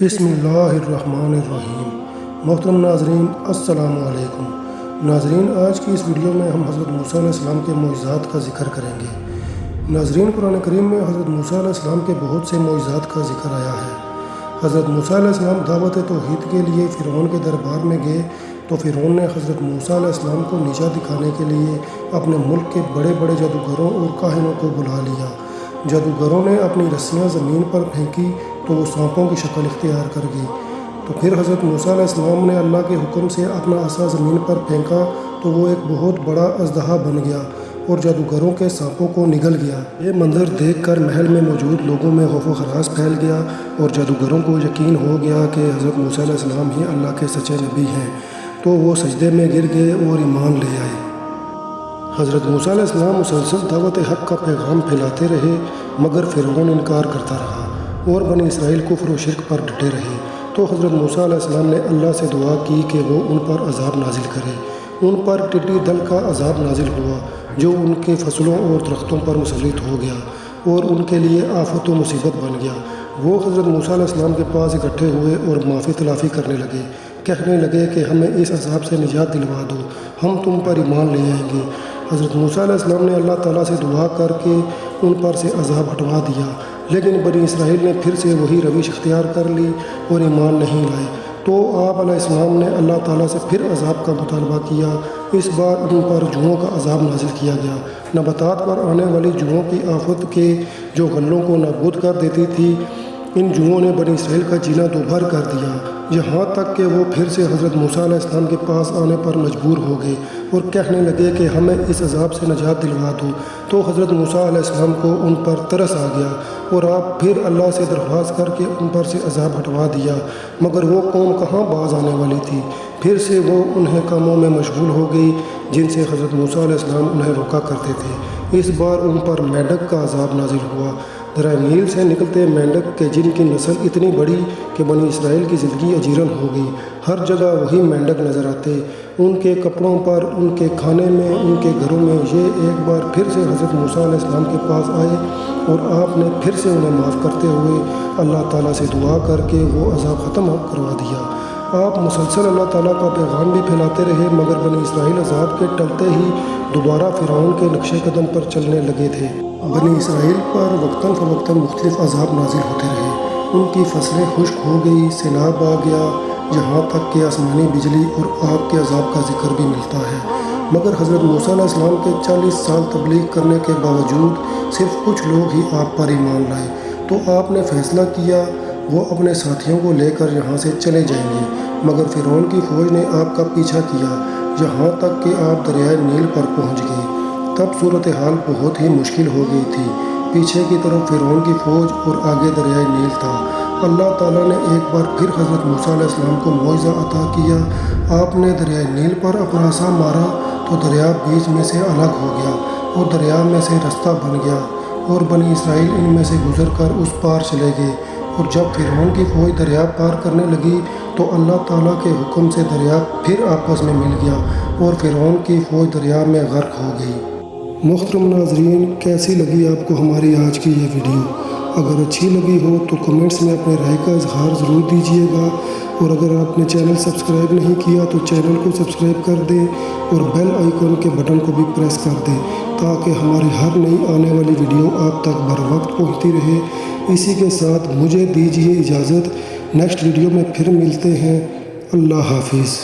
بسم اللہ الرحمن الرحیم۔ محترم ناظرین السلام علیکم۔ ناظرین، آج کی اس ویڈیو میں ہم حضرت موسیٰ علیہ السلام کے معجزات کا ذکر کریں گے۔ ناظرین، قرآن کریم میں حضرت موسیٰ علیہ السلام کے بہت سے معجزات کا ذکر آیا ہے۔ حضرت موسیٰ علیہ السلام دعوت توحید کے لیے فرعون کے دربار میں گئے تو فرعون نے حضرت موسیٰ علیہ السلام کو نیچا دکھانے کے لیے اپنے ملک کے بڑے بڑے جادوگروں اور کاہنوں کو بلا لیا۔ جادوگروں نے اپنی رسیاں زمین پر پھینکی تو وہ سانپوں کی شکل اختیار کر گئی۔ تو پھر حضرت موسیٰ علیہ السلام نے اللہ کے حکم سے اپنا عصا زمین پر پھینکا تو وہ ایک بہت بڑا اژدہا بن گیا اور جادوگروں کے سانپوں کو نگل گیا۔ یہ منظر دیکھ کر محل میں موجود لوگوں میں خوف و ہراس پھیل گیا اور جادوگروں کو یقین ہو گیا کہ حضرت موسیٰ علیہ السلام ہی اللہ کے سچے نبی ہیں، تو وہ سجدے میں گر گئے اور ایمان لے آئے۔ حضرت موسیٰ علیہ السلام مسلسل دعوت حق کا پیغام پھیلاتے رہے، مگر فرعون انکار کرتا رہا اور بنی اسرائیل کفر و شرک پر ڈٹے رہے۔ تو حضرت موسیٰ علیہ السلام نے اللہ سے دعا کی کہ وہ ان پر عذاب نازل کرے۔ ان پر ٹڈی دل کا عذاب نازل ہوا جو ان کے فصلوں اور درختوں پر مسلط ہو گیا اور ان کے لیے آفت و مصیبت بن گیا۔ وہ حضرت موسیٰ علیہ السلام کے پاس اکٹھے ہوئے اور معافی تلافی کرنے لگے، کہنے لگے کہ ہمیں اس عذاب سے نجات دلوا دو، ہم تم پر ایمان لے آئیں گے۔ حضرت موسیٰ علیہ السلام نے اللہ تعالیٰ سے دعا کر کے ان پر سے عذاب ہٹوا دیا، لیکن بنی اسرائیل نے پھر سے وہی روش اختیار کر لی اور ایمان نہیں لائے۔ تو آپ علیہ السلام نے اللہ تعالیٰ سے پھر عذاب کا مطالبہ کیا۔ اس بار ان پر جوؤں کا عذاب نازل کیا گیا۔ نباتات پر آنے والی جوؤں کی آفت کے جو غلوں کو نابود کر دیتی تھی، ان جوؤں نے بنی اسرائیل کا جینا دوبھر کر دیا، یہاں تک کہ وہ پھر سے حضرت موسیٰ علیہ السلام کے پاس آنے پر مجبور ہو گئے اور کہنے لگے کہ ہمیں اس عذاب سے نجات دلوا دو۔ تو حضرت موسیٰ علیہ السلام کو ان پر ترس آ گیا اور آپ پھر اللہ سے درخواست کر کے ان پر سے عذاب ہٹوا دیا، مگر وہ قوم کہاں باز آنے والی تھی۔ پھر سے وہ انہیں کاموں میں مشغول ہو گئی جن سے حضرت موسیٰ علیہ السلام انہیں روکا کرتے تھے۔ اس بار ان پر مینڈک کا عذاب نازل ہوا۔ دریا نیل سے نکلتے مینڈک کے جن کی نسل اتنی بڑی کہ بنی اسرائیل کی زندگی اجیرن ہو گئی، ہر جگہ وہی مینڈک نظر آتے، ان کے کپڑوں پر، ان کے کھانے میں، ان کے گھروں میں۔ یہ ایک بار پھر سے حضرت موسیٰ علیہ السلام کے پاس آئے اور آپ نے پھر سے انہیں معاف کرتے ہوئے اللہ تعالیٰ سے دعا کر کے وہ عذاب ختم کروا دیا۔ آپ مسلسل اللہ تعالیٰ کا پیغام بھی پھیلاتے رہے، مگر بنی اسرائیل عذاب کے ٹلتے ہی دوبارہ فرعون کے نقش قدم پر چلنے لگے تھے۔ بنی اسرائیل پر وقتاً فوقتاً مختلف عذاب نازل ہوتے رہے۔ ان کی فصلیں خشک ہو گئی، سیلاب آ گیا، یہاں تک کہ آسمانی بجلی اور آگ کے عذاب کا ذکر بھی ملتا ہے۔ مگر حضرت موسیٰ علیہ السلام کے 40 سال تبلیغ کرنے کے باوجود صرف کچھ لوگ ہی آپ پر ایمان لائے۔ تو آپ نے فیصلہ کیا وہ اپنے ساتھیوں کو لے کر یہاں سے چلے جائیں گے، مگر فرعون کی فوج نے آپ کا پیچھا کیا یہاں تک کہ آپ دریائے نیل پر پہنچ گئے۔ تب صورتحال بہت ہی مشکل ہو گئی تھی، پیچھے کی طرف فرعون کی فوج اور آگے دریائے نیل تھا۔ اللہ تعالیٰ نے ایک بار پھر حضرت موسیٰ علیہ السلام کو معجزہ عطا کیا۔ آپ نے دریائے نیل پر اپنا عصا مارا تو دریا بیچ میں سے الگ ہو گیا اور دریا میں سے رستہ بن گیا اور بنی اسرائیل ان میں سے گزر کر اس پار چلے گئے۔ اور جب فرعون کی فوج دریا پار کرنے لگی تو اللہ تعالیٰ کے حکم سے دریا پھر آپس میں مل گیا اور فرعون کی فوج دریا میں غرق ہو گئی۔ محترم ناظرین، کیسی لگی آپ کو ہماری آج کی یہ ویڈیو؟ اگر اچھی لگی ہو تو کمنٹس میں اپنے رائے کا اظہار ضرور دیجیے گا، اور اگر آپ نے چینل سبسکرائب نہیں کیا تو چینل کو سبسکرائب کر دیں اور بیل آئیکن کے بٹن کو بھی پریس کر دیں تاکہ ہماری ہر نئی آنے والی ویڈیو آپ تک بر وقت پہنچتی رہے۔ اسی کے ساتھ مجھے دیجیے اجازت، نیکسٹ ویڈیو میں پھر ملتے ہیں۔ اللہ حافظ۔